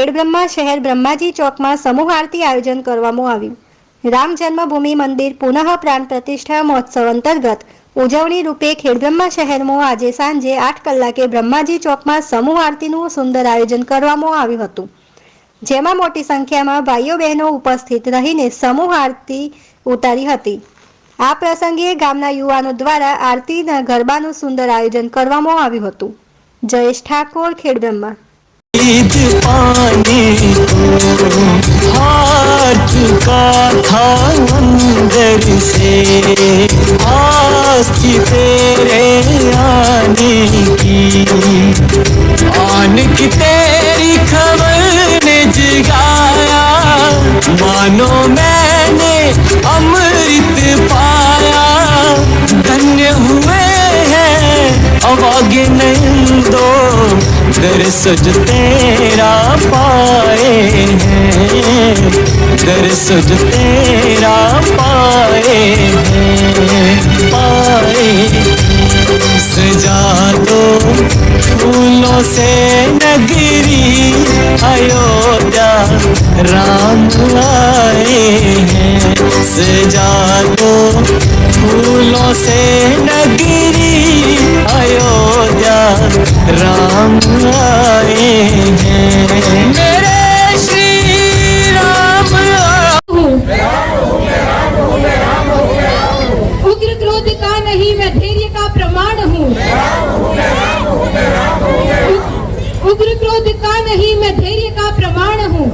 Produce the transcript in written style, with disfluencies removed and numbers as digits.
ખેડબ્રહ્મા શહેર બ્રહ્માજી ચોકમાં સમૂહ આરતી આયોજન કરવામાં આવ્યું। રામ જન્મભૂમિ મંદિર પુનઃ પ્રાણ પ્રતિષ્ઠા મહોત્સવ અંતર્ગત ઉજવણી રૂપે ખેડબ્રહ્મા શહેરમાં આજે સાંજે 8 કલાકે બ્રહ્માજી ચોકમાં સમૂહ આરતીનું સુંદર આયોજન કરવામાં આવ્યું હતું, જેમાં મોટી સંખ્યામાં ભાઈઓ બહેનો ઉપસ્થિત રહીને સમૂહ આરતી ઉતારી હતી। આ પ્રસંગે ગામના યુવાનો દ્વારા આરતીના ગરબાનું સુંદર આયોજન કરવામાં આવ્યું હતું। જયેશ ઠાકોર, ખેડબ્રહ્મા। पाने को हार चुका था अंदर से, आस थी तेरे आने की, आने की तेरी खबर ने जगाया, मानो मैंने अमृत पाया। धन्य हुए हैं अभागे नयन दो, दर्श जो तेरा पाए हैं, दर्श जो तेरा पाए हैं, पाए। सजा दो फूलों से नगरी अयोध्या, राम आए हैं। सजा दो फूलों से नगरी अयोध्या, राम आए हैं। मेरे श्री राम उग्र क्रोध का नहीं मैं धैर्य का प्रमाण हूँ, उग्र क्रोध का नहीं मैं धैर्य का प्रमाण हूँ।